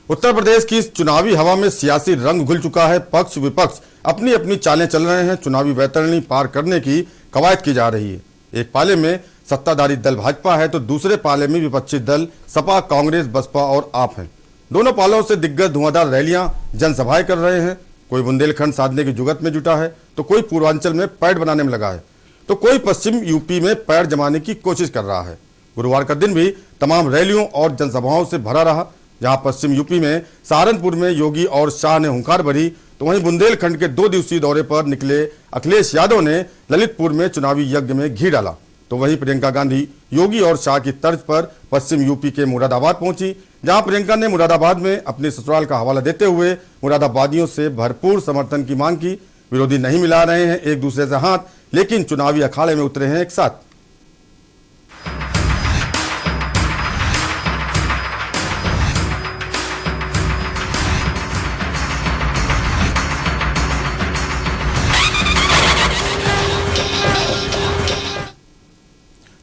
उत्तर प्रदेश की इस चुनावी हवा में सियासी रंग घुल चुका है। पक्ष विपक्ष अपनी अपनी चालें चल रहे हैं। चुनावी वैतरणी पार करने की कवायद की जा रही है। एक पाले में सत्ताधारी दल भाजपा है तो दूसरे पाले में विपक्षी दल सपा, कांग्रेस, बसपा और आप हैं। दोनों पालों से दिग्गज धुआंधार रैलियां, जनसभाएं कर रहे हैं। कोई बुंदेलखंड साधने की जुगत में जुटा है तो कोई पूर्वांचल में पैठ बनाने में लगा है तो कोई पश्चिम यूपी में पैर जमाने की कोशिश कर रहा है। गुरुवार का दिन भी तमाम रैलियों और जनसभाओं से भरा रहा। जहां पश्चिम यूपी में सहारनपुर में योगी और शाह ने हुंकार भरी तो वहीं बुंदेलखंड के 2 दिवसीय दौरे पर निकले अखिलेश यादव ने ललितपुर में चुनावी यज्ञ में घी डाला। तो वहीं प्रियंका गांधी योगी और शाह की तर्ज पर पश्चिम यूपी के मुरादाबाद पहुंची, जहां प्रियंका ने मुरादाबाद में अपने ससुराल का हवाला देते हुए मुरादाबादियों से भरपूर समर्थन की मांग की। विरोधी नहीं मिला रहे हैं एक दूसरे से हाथ, लेकिन चुनावी अखाड़े में उतरे हैं एक साथ।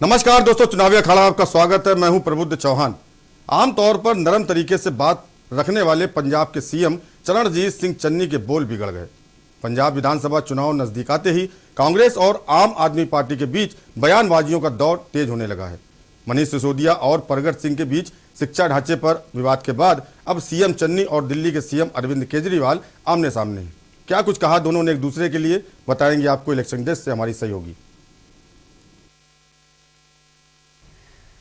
नमस्कार दोस्तों, चुनावी अखाड़ा आपका स्वागत है। मैं हूं प्रबुद्ध चौहान। आमतौर पर नरम तरीके से बात रखने वाले पंजाब के सीएम चरणजीत सिंह चन्नी के बोल बिगड़ गए। पंजाब विधानसभा चुनाव नजदीक आते ही कांग्रेस और आम आदमी पार्टी के बीच बयानबाजियों का दौर तेज होने लगा है। मनीष सिसोदिया और प्रगट सिंह के बीच शिक्षा ढांचे पर विवाद के बाद अब सीएम चन्नी और दिल्ली के सीएम अरविंद केजरीवाल आमने सामने हैं। क्या कुछ कहा दोनों ने एक दूसरे के लिए, बताएंगे आपको इलेक्शन डेस्क से हमारी सहयोगी।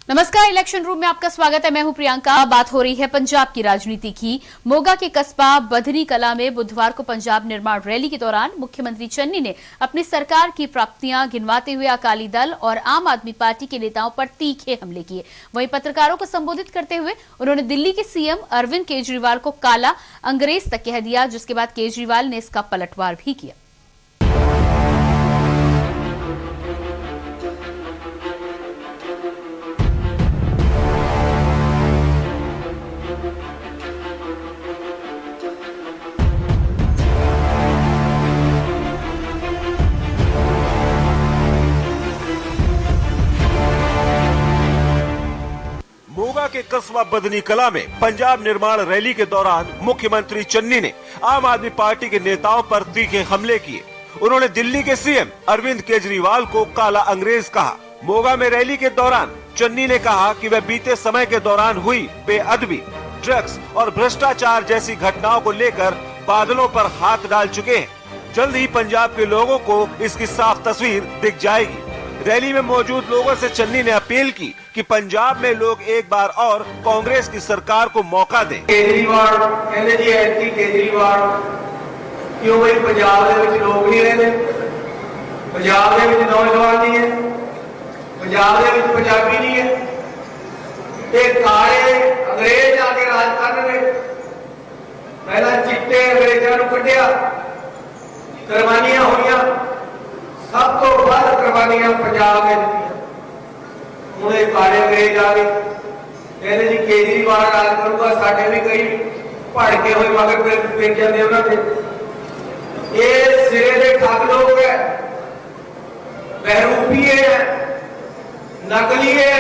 नमस्कार, इलेक्शन रूम में आपका स्वागत है। मैं हूं प्रियंका। बात हो रही है पंजाब की राजनीति की। मोगा के कस्बा बधनी कला में बुधवार को पंजाब निर्माण रैली के दौरान मुख्यमंत्री चन्नी ने अपनी सरकार की प्राप्तियां गिनवाते हुए अकाली दल और आम आदमी पार्टी के नेताओं पर तीखे हमले किए। वहीं पत्रकारों को संबोधित करते हुए उन्होंने दिल्ली के सीएम अरविंद केजरीवाल को काला अंग्रेज तक कह दिया, जिसके बाद केजरीवाल ने इसका पलटवार भी किया। मोगा के कस्बा बदनी कला में पंजाब निर्माण रैली के दौरान मुख्यमंत्री चन्नी ने आम आदमी पार्टी के नेताओं पर तीखे हमले किए। उन्होंने दिल्ली के सीएम अरविंद केजरीवाल को काला अंग्रेज कहा। मोगा में रैली के दौरान चन्नी ने कहा कि वह बीते समय के दौरान हुई बेअदबी, ड्रग्स और भ्रष्टाचार जैसी घटनाओं को लेकर बादलों पर हाथ डाल चुके हैं। जल्द ही पंजाब के लोगों को इसकी साफ तस्वीर दिख जाएगी। रैली में मौजूद लोगों से चन्नी ने अपील की कि पंजाब में लोग एक बार और कांग्रेस की सरकार को मौका दें। केजरीवाल कहते जी एंटी केजरीवाल क्यों भाई पंजाब दे विच लोग नहीं रहते, पंजाब दे विच नौजवान नहीं है, पंजाब दे विच पंजाबी नहीं है, ते काले अंग्रेज आके राज कर रहे। पहला चिट्टे अंग्रेजों को कढ़िया, कुर्बानियां होईयां, सब तो वध कुर्बानियां पंजाब में दित्तियां। हुणे काले अंग्रेज आ गए, कहते जी केजरीवाल राज करूंगा, साडे भी कई भड़के हुए मगर फिर जाते उन्होंने। ये सिरे दे ठग लोग है, बहरूपी है, नकली है।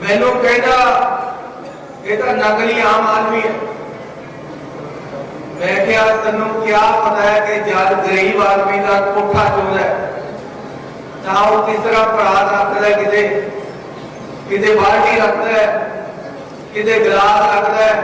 मैनू कहता ये तो नकली आम आदमी है। मैं क्या तेनों क्या पता है कि जब गरीब आदमी का कोठा चोर है तो वो किस तरह परात रखता है, किते बाल्टी रखता है, किते गिलास रखता है,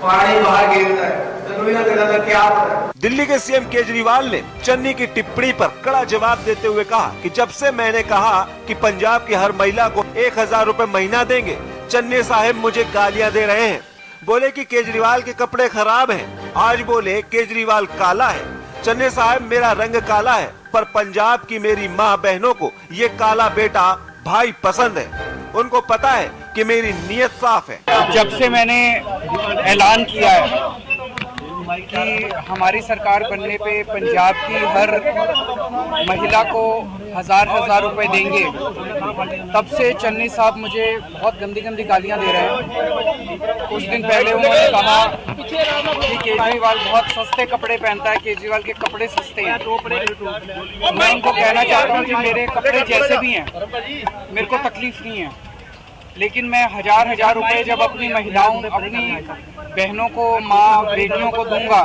पानी बाहर गिरता है। तेनों इन्हां गल्लां दा क्या पता है। दिल्ली के सीएम केजरीवाल ने चन्नी की टिप्पणी पर कड़ा जवाब देते हुए कहा कि जब से मैंने कहा कि पंजाब की हर महिला को 1000 रुपए महीना देंगे, चन्नी साहब मुझे गालियां दे रहे हैं। बोले कि केजरीवाल के कपड़े खराब हैं, आज बोले केजरीवाल काला है। चन्नी साहब मेरा रंग काला है, पर पंजाब की मेरी माँ बहनों को ये काला बेटा भाई पसंद है। उनको पता है कि मेरी नीयत साफ है। जब से मैंने ऐलान किया है कि हमारी सरकार बनने पे पंजाब की हर महिला को 1000 रुपए देंगे, तब से चन्नी साहब मुझे बहुत गंदी गंदी गालियां दे रहे हैं। कुछ दिन पहले उन्होंने कहा कि केजरीवाल बहुत सस्ते कपड़े पहनता है, केजरीवाल के कपड़े सस्ते हैं। मैं उनको कहना चाहता हूँ कि मेरे कपड़े जैसे भी हैं, मेरे को तकलीफ नहीं है। लेकिन मैं हजार हजार रुपए जब अपनी महिलाओं, अपनी बहनों को, माँ बेटियों को दूंगा,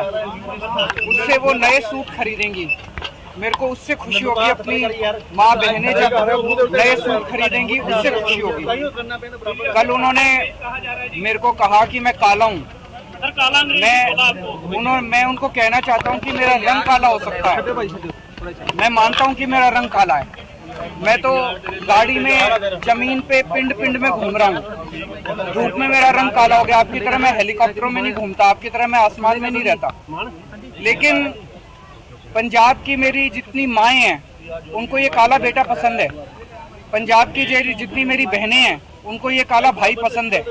उससे वो नए सूट खरीदेंगी। मेरे को उससे खुशी होगी। अपनी माँ बहनें जब नए सूट खरीदेंगी उससे खुशी होगी। कल उन्होंने मेरे को कहा कि मैं काला हूँ। मैं उनको कहना चाहता हूँ कि मेरा रंग काला हो सकता है। मैं मानता हूँ कि मेरा रंग काला है। मैं तो गाड़ी में, जमीन पे, पिंड पिंड में घूम रहा हूँ। धूप में मेरा रंग काला हो गया। आपकी तरह मैं हेलीकॉप्टरों में नहीं घूमता, आपकी तरह मैं आसमान में नहीं रहता। लेकिन पंजाब की मेरी जितनी माएँ हैं उनको ये काला बेटा पसंद है। पंजाब की जितनी मेरी बहनें हैं उनको ये काला भाई पसंद है।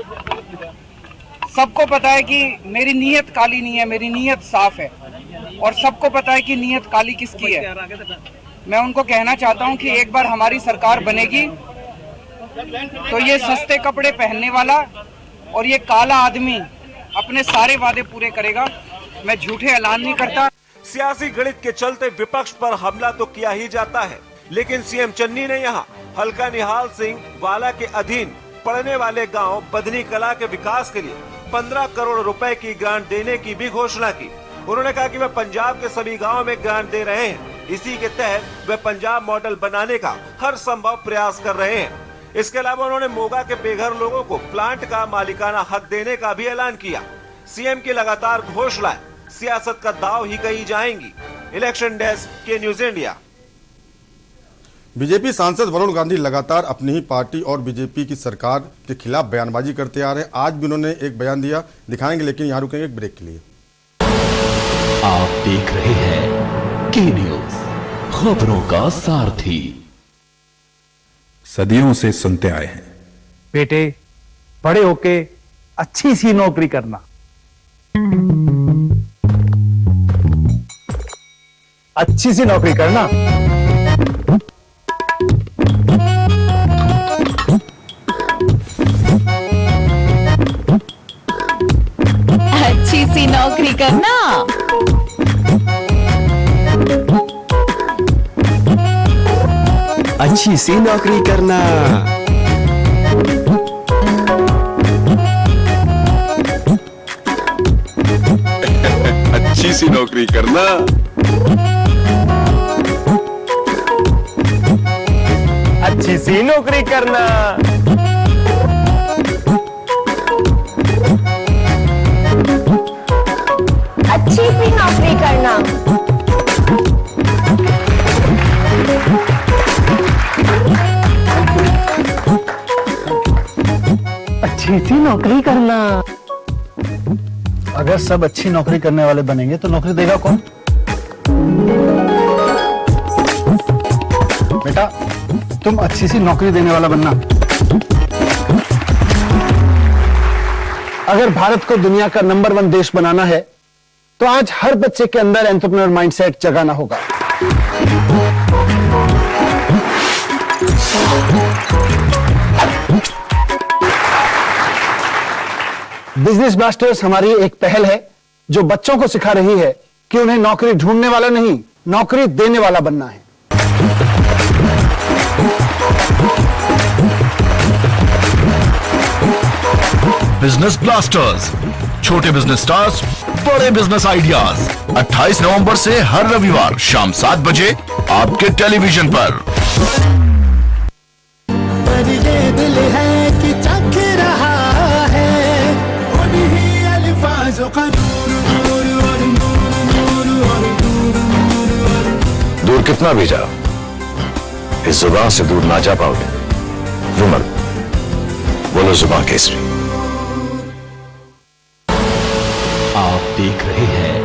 सबको पता है कि मेरी नीयत काली नहीं है, मेरी नीयत साफ है। और सबको पता है कि नीयत काली किसकी है। मैं उनको कहना चाहता हूं कि एक बार हमारी सरकार बनेगी तो ये सस्ते कपड़े पहनने वाला और ये काला आदमी अपने सारे वादे पूरे करेगा। मैं झूठे ऐलान नहीं करता। सियासी गणित के चलते विपक्ष पर हमला तो किया ही जाता है, लेकिन सीएम चन्नी ने यहाँ हल्का निहाल सिंह वाला के अधीन पड़ने वाले गांव बधनी कला के विकास के लिए 15 करोड़ रुपए की ग्रांट देने की भी घोषणा की। उन्होंने कहा कि वे पंजाब के सभी गांवों में ग्रांट दे रहे हैं। इसी के तहत वे पंजाब मॉडल बनाने का हर संभव प्रयास कर रहे हैं। इसके अलावा उन्होंने मोगा के बेघर लोगों को प्लांट का मालिकाना हक देने का भी ऐलान किया। सीएम की लगातार घोषणाएं सियासत का दाव ही कही जाएंगी। इलेक्शन डेस्क के न्यूज इंडिया। बीजेपी सांसद वरुण गांधी लगातार अपनी ही पार्टी और बीजेपी की सरकार के खिलाफ बयानबाजी करते आ रहे हैं। आज भी उन्होंने एक बयान दिया, दिखाएंगे, लेकिन यहाँ रुकेंगे एक ब्रेक के लिए। आप देख रहे हैं के न्यूज, खबरों का सारथी। सदियों से सुनते आए हैं, बेटे बड़े होके अच्छी सी नौकरी करना, अच्छी सी नौकरी करना। अच्छी सी नौकरी करना। अच्छी सी नौकरी करना। अच्छी सी नौकरी करना। अच्छी सी नौकरी करना। अच्छी सी नौकरी करना। अच्छी सी नौकरी करना। अगर सब अच्छी नौकरी करने वाले बनेंगे तो नौकरी देगा कौन? बेटा तुम अच्छी सी नौकरी देने वाला बनना। अगर भारत को दुनिया का नंबर 1 देश बनाना है तो आज हर बच्चे के अंदर एंटरप्रेन्योर माइंडसेट जगाना होगा। बिजनेस ब्लास्टर्स हमारी एक पहल है जो बच्चों को सिखा रही है कि उन्हें नौकरी ढूंढने वाला नहीं, नौकरी देने वाला बनना है। बिजनेस ब्लास्टर्स, छोटे बिजनेस स्टार्स, बड़े बिजनेस आइडियाज। 28 नवंबर से हर रविवार शाम 7 बजे आपके टेलीविजन पर। ये दिल है कि चख रहा है उन्हीं अल्फाजों का दूर कितना भी जाओ, इस जुबान से दूर ना जा पाओगे। विमल, बोलो जुबान केसरी। आप देख रहे हैं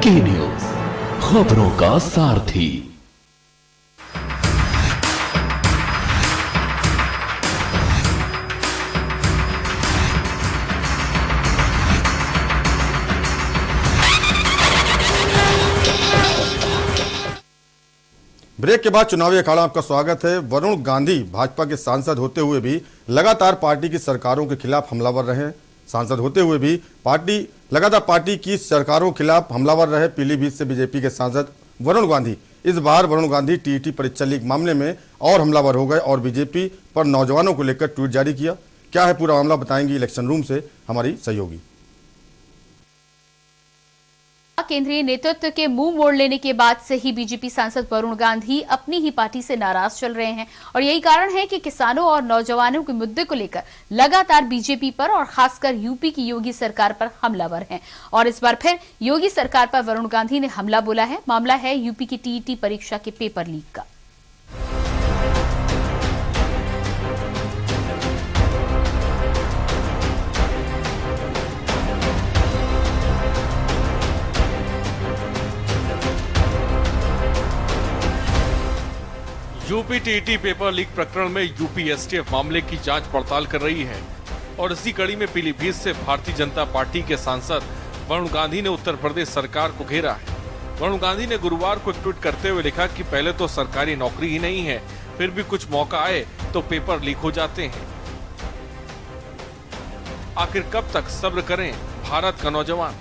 के न्यूज, खबरों का सारथी। ब्रेक के बाद चुनावी अखाड़ा आपका स्वागत है। वरुण गांधी भाजपा के सांसद होते हुए भी लगातार पार्टी की सरकारों के खिलाफ हमलावर रहे। सांसद होते हुए भी लगातार पार्टी की सरकारों के खिलाफ हमलावर रहे। पीलीभीत से बीजेपी के सांसद वरुण गांधी इस बार वरुण गांधी टीईटी परीक्षा लीक मामले में और हमलावर हो गए और बीजेपी पर नौजवानों को लेकर ट्वीट जारी किया। क्या है पूरा मामला, बताएंगी इलेक्शन रूम से हमारी सहयोगी। केंद्रीय नेतृत्व के मुंह मोड़ लेने के बाद से ही बीजेपी सांसद वरुण गांधी अपनी ही पार्टी से नाराज चल रहे हैं और यही कारण है कि किसानों और नौजवानों के मुद्दे को लेकर लगातार बीजेपी पर और खासकर यूपी की योगी सरकार पर हमलावर हैं। और इस बार फिर योगी सरकार पर वरुण गांधी ने हमला बोला है। मामला है यूपी की टीईटी परीक्षा के पेपर लीक का। यूपी टीईटी पेपर लीक प्रकरण में यूपी एसटीएफ मामले की जांच पड़ताल कर रही है और इसी कड़ी में पीलीभीत से भारतीय जनता पार्टी के सांसद वरुण गांधी ने उत्तर प्रदेश सरकार को घेरा है। वरुण गांधी ने गुरुवार को एक ट्वीट करते हुए लिखा कि पहले तो सरकारी नौकरी ही नहीं है, फिर भी कुछ मौका आए तो पेपर लीक हो जाते हैं। आखिर कब तक सब्र करें भारत का नौजवान।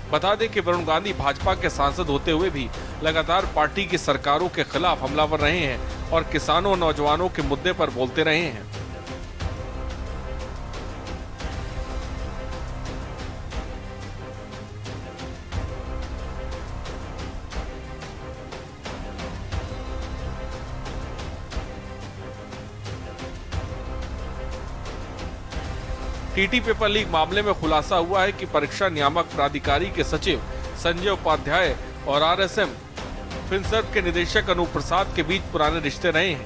बता दें कि वरुण गांधी भाजपा के सांसद होते हुए भी लगातार पार्टी की सरकारों के खिलाफ हमलावर रहे हैं और किसानों और नौजवानों के मुद्दे पर बोलते रहे हैं। टीटी पेपर लीक मामले में खुलासा हुआ है कि परीक्षा नियामक प्राधिकारी के सचिव संजय उपाध्याय और आरएसएम फिनसर्व के निदेशक अनूप प्रसाद के बीच पुराने रिश्ते रहे हैं।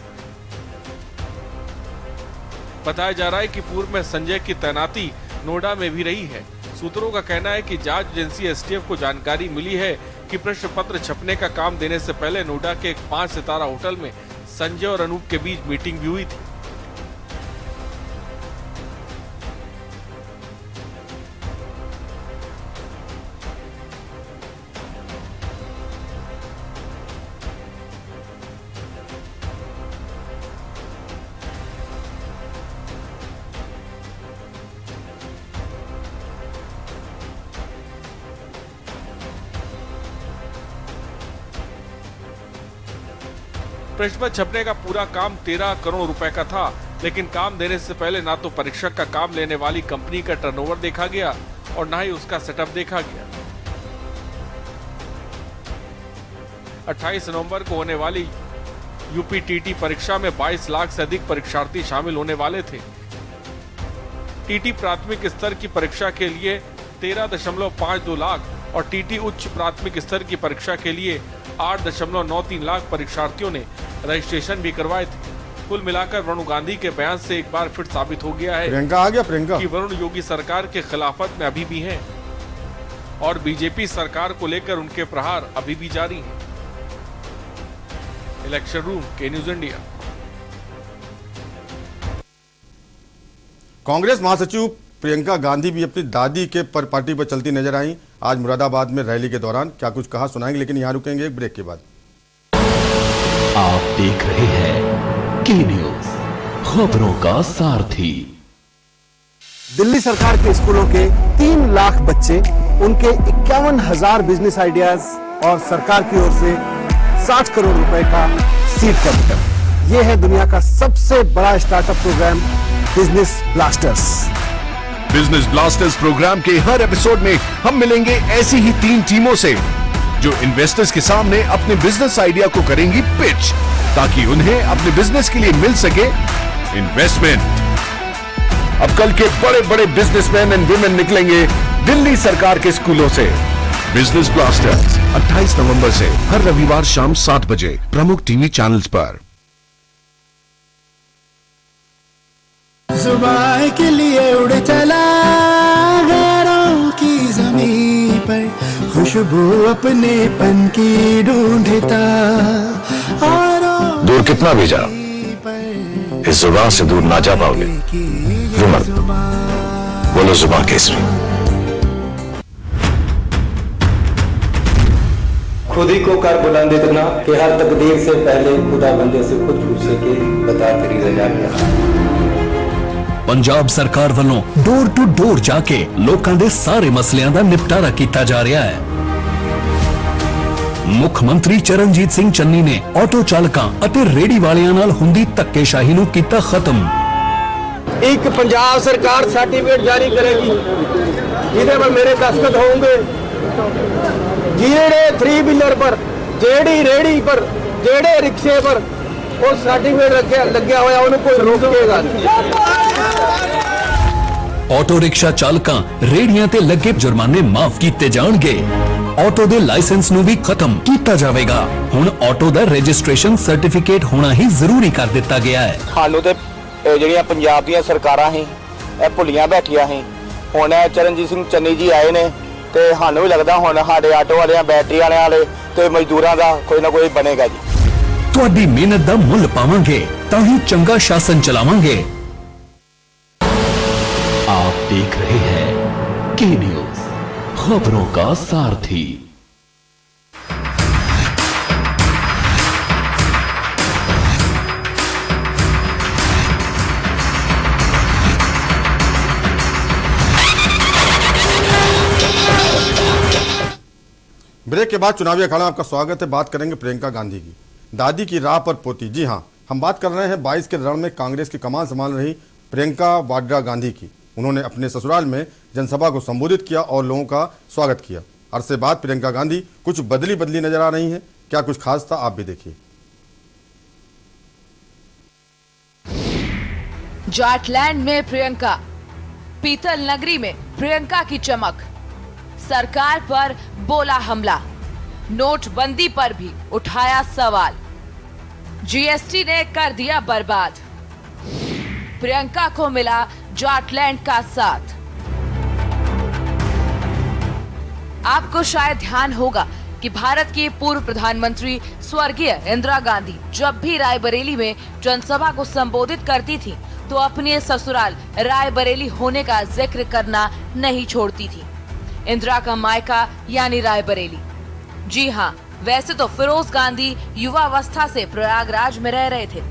बताया जा रहा है कि पूर्व में संजय की तैनाती नोएडा में भी रही है। सूत्रों का कहना है कि जांच एजेंसी एसटीएफ को जानकारी मिली है कि प्रश्न पत्र छपने का काम देने से पहले नोएडा के एक 5 सितारा होटल में संजय और अनूप के बीच मीटिंग भी हुई थी। प्रश्न पत्र छपने का पूरा काम 13 करोड़ रुपए का था, लेकिन काम देने से पहले ना तो परीक्षक का काम लेने वाली कंपनी का टर्नओवर देखा गया और ना ही उसका सेटअप देखा गया। 28 नवंबर को होने वाली यूपी टीटी परीक्षा में 22 लाख से अधिक परीक्षार्थी शामिल होने वाले थे। टीटी प्राथमिक स्तर की परीक्षा के लिए 13.52 लाख और टीटी उच्च प्राथमिक स्तर की परीक्षा के लिए 8.93 लाख परीक्षार्थियों ने रजिस्ट्रेशन भी करवाए थे। कुल मिलाकर वरुण गांधी के बयान से एक बार फिर साबित हो गया है कि वरुण योगी सरकार के खिलाफत में अभी भी हैं और बीजेपी सरकार को लेकर उनके प्रहार अभी भी जारी हैं। इलेक्शन रूम के न्यूज इंडिया। कांग्रेस महासचिव प्रियंका गांधी भी अपनी दादी के पर पार्टी पर चलती नजर आई। आज मुरादाबाद में रैली के दौरान क्या कुछ कहा सुनाएंगे, लेकिन यहां रुकेंगे एक ब्रेक के बाद। आप देख रहे हैं की न्यूज, खबरों का सारथी। दिल्ली सरकार के स्कूलों के 3 लाख बच्चे, उनके 51,000 बिजनेस आइडियाज और सरकार की ओर से 60 करोड़ रुपए का सीड कैपिटल। यह है दुनिया का सबसे बड़ा startup program business blasters. Business blasters program के हर एपिसोड में हम मिलेंगे ऐसी ही 3 टीमों से जो इन्वेस्टर्स के सामने अपने बिजनेस आइडिया को करेंगी पिच, ताकि उन्हें अपने बिजनेस के लिए मिल सके इन्वेस्टमेंट। अब कल के बड़े बड़े बिजनेसमैन एंड वुमेन निकलेंगे दिल्ली सरकार के स्कूलों से। बिजनेस ब्लास्टर्स 28 नवंबर से हर रविवार शाम 7 बजे प्रमुख टीवी चैनल्स पर। जुबान के लिए उड़ चला गैरों की जमीन पर, खुशबू अपने पन की ढूंढता और दूर कितना भी जाओ, इस जुबान से दूर ना जा पाओगे। बोलो जुबान केसरी। खुद ही को कर बुलंद इतना कि हर तकदीर से पहले खुदा बंदे से खुद पूछे कि बता तेरी रजा क्या। पंजाब सरकार वालों डोर टू डोर जाके लोकां दे सारे मसलियां दा निपटारा कीता जा रहा है। मुख मंत्री चरणजीत सिंह चन्नी ने ऑटो चालकां अते रेहड़ी वालियां नाल हुंदी धक्केशाही नूं कीता खत्म। एक पंजाब सरकार सर्टिफिकेट जारी करेगी जिहदे पर मेरे दस्तखत होंगे। जेड़े 3 व्हीलर पर, जेड़ी रेहड़ी पर, जेड़े रिक्शे पर वो सर्टिफिकेट लग्या होया उन्हें कोई रोकेगा नहीं। ऑटो रिक्शा चालकां रेहड़ियां ते लगे जुर्माने माफ कीते जाणगे। ऑटो दे लाइसेंस नूं भी खत्म कीता जावेगा। हुण ऑटो दा रजिस्ट्रेशन सर्टिफिकेट होना ही जरूरी कर दिता गया है। सानू ते ਜਿਹੜੀਆਂ ਪੰਜਾਬ ਦੀਆਂ ਸਰਕਾਰਾਂ ਸੀ ਇਹ ਭੁੱਲੀਆਂ ਬੈਠੀਆਂ ਸੀ। ਹੁਣ ਚਰਨਜੀਤ ਸਿੰਘ ਚੰਨੀ ਜੀ ਆਏ ਨੇ ਤੇ ਸਾਨੂੰ ਵੀ ਲੱਗਦਾ ਹੁਣ ਸਾਡੇ ਆਟੋ ਵਾਲਿਆਂ, ਬੈਟਰੀ ਵਾਲੇ ਤੇ ਮਜ਼ਦੂਰਾਂ ਦਾ ਕੋਈ ਨਾ ਕੋਈ ਬਣੇਗਾ ਜੀ। ਤੁਹਾਡੀ ਮਿਹਨਤ ਦਾ ਮੁੱਲ ਪਾਵਾਂਗੇ ਤਾਂ ਹੀ ਚੰਗਾ ਸ਼ਾਸਨ ਚਲਾਵਾਂਗੇ। आप देख रहे हैं के न्यूज, खबरों का सारथी। ब्रेक के बाद चुनावी अखाड़ा में आपका स्वागत है। बात करेंगे प्रियंका गांधी की, दादी की राह पर पोती। जी हां, हम बात कर रहे हैं 22 के रण में कांग्रेस की कमान संभाल रही प्रियंका वाड्रा गांधी की। उन्होंने अपने ससुराल में जनसभा को संबोधित किया और लोगों का स्वागत किया। अरसे बाद प्रियंका गांधी कुछ बदली नजर आ रही हैं। क्या कुछ खास था, आप भी देखिए। जाटलैंड में प्रियंका, पीतल नगरी में प्रियंका की चमक। सरकार पर बोला हमला, नोटबंदी पर भी उठाया सवाल, जीएसटी ने कर दिया बर्बाद। प्रियंका को मिला जाटलैंड का साथ। आपको शायद ध्यान होगा कि भारत की पूर्व प्रधानमंत्री स्वर्गीय इंदिरा गांधी जब भी रायबरेली में जनसभा को संबोधित करती थी तो अपने ससुराल रायबरेली होने का जिक्र करना नहीं छोड़ती थी। इंदिरा का मायका यानी रायबरेली। जी हाँ, वैसे तो फिरोज गांधी युवावस्था से प्रयागराज में रह रहे थे,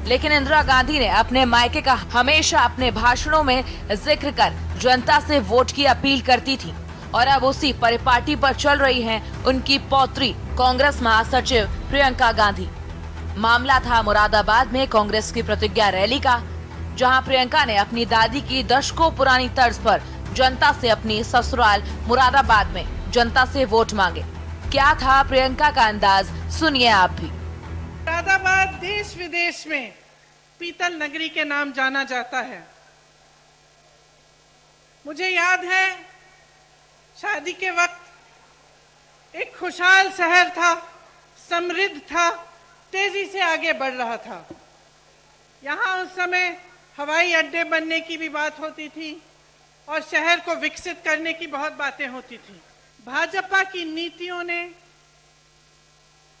लेकिन इंदिरा गांधी ने अपने मायके का हमेशा अपने भाषणों में जिक्र कर जनता से वोट की अपील करती थी। और अब उसी परिपाटी पर चल रही हैं उनकी पौत्री कांग्रेस महासचिव प्रियंका गांधी। मामला था मुरादाबाद में कांग्रेस की प्रतिज्ञा रैली का, जहां प्रियंका ने अपनी दादी की दशकों पुरानी तर्ज पर जनता से अपनी ससुराल मुरादाबाद में जनता से वोट मांगे। क्या था प्रियंका का अंदाज, सुनिए आप भी। मुरादाबाद देश विदेश में पीतल नगरी के नाम जाना जाता है। मुझे याद है शादी के वक्त एक खुशहाल शहर था, समृद्ध था, तेजी से आगे बढ़ रहा था। यहाँ उस समय हवाई अड्डे बनने की भी बात होती थी और शहर को विकसित करने की बहुत बातें होती थी। भाजपा की नीतियों ने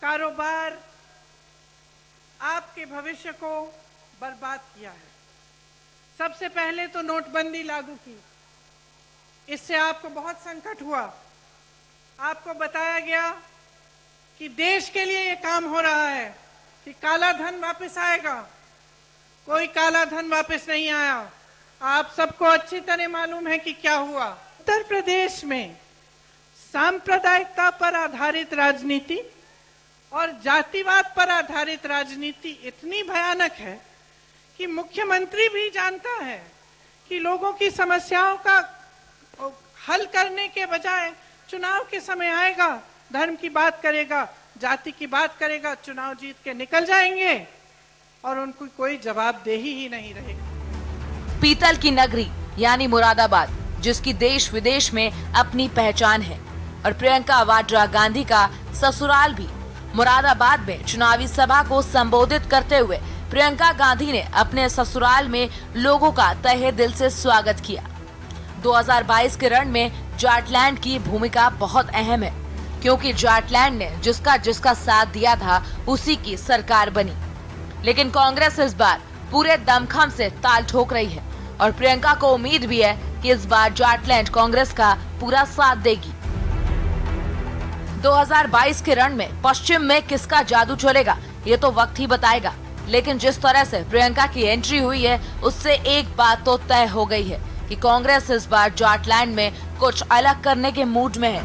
कारोबार, आपके भविष्य को बर्बाद किया है। सबसे पहले तो नोटबंदी लागू की, इससे आपको बहुत संकट हुआ। आपको बताया गया कि देश के लिए ये काम हो रहा है कि काला धन वापस आएगा। कोई काला धन वापस नहीं आया। आप सबको अच्छी तरह मालूम है कि क्या हुआ। उत्तर प्रदेश में सांप्रदायिकता पर आधारित राजनीति और जातिवाद पर आधारित राजनीति इतनी भयानक है कि मुख्यमंत्री भी जानता है कि लोगों की समस्याओं का हल करने के बजाय चुनाव के समय आएगा, धर्म की बात करेगा, जाति की बात करेगा, चुनाव जीत के निकल जाएंगे और उनको कोई जवाबदेही ही नहीं रहेगी। पीतल की नगरी यानी मुरादाबाद, जिसकी देश विदेश में अपनी पहचान है, और प्रियंका वाड्रा गांधी का ससुराल भी मुरादाबाद में चुनावी सभा को संबोधित करते हुए प्रियंका गांधी ने अपने ससुराल में लोगों का तहे दिल से स्वागत किया। 2022 के रण में जाटलैंड की भूमिका बहुत अहम है, क्योंकि जाटलैंड ने जिसका साथ दिया था उसी की सरकार बनी। लेकिन कांग्रेस इस बार पूरे दमखम से ताल ठोक रही है और प्रियंका को उम्मीद भी है कि इस बार जाटलैंड कांग्रेस का पूरा साथ देगी। 2022 के रण में पश्चिम में किसका जादू चलेगा ये तो वक्त ही बताएगा, लेकिन जिस तरह से प्रियंका की एंट्री हुई है उससे एक बात तो तय हो गई है कि कांग्रेस इस बार जाटलैंड में कुछ अलग करने के मूड में है।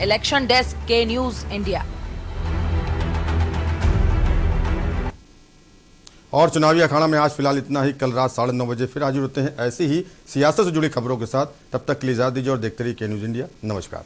इलेक्शन डेस्क के न्यूज इंडिया। और चुनावी अखाड़ा में आज फिलहाल इतना ही। कल रात 9:30 बजे फिर हाजिर होते हैं ऐसी ही सियासत से जुड़ी खबरों के साथ। तब तक के लिए इजाजत दीजिए और देखते रहिए के न्यूज इंडिया। नमस्कार।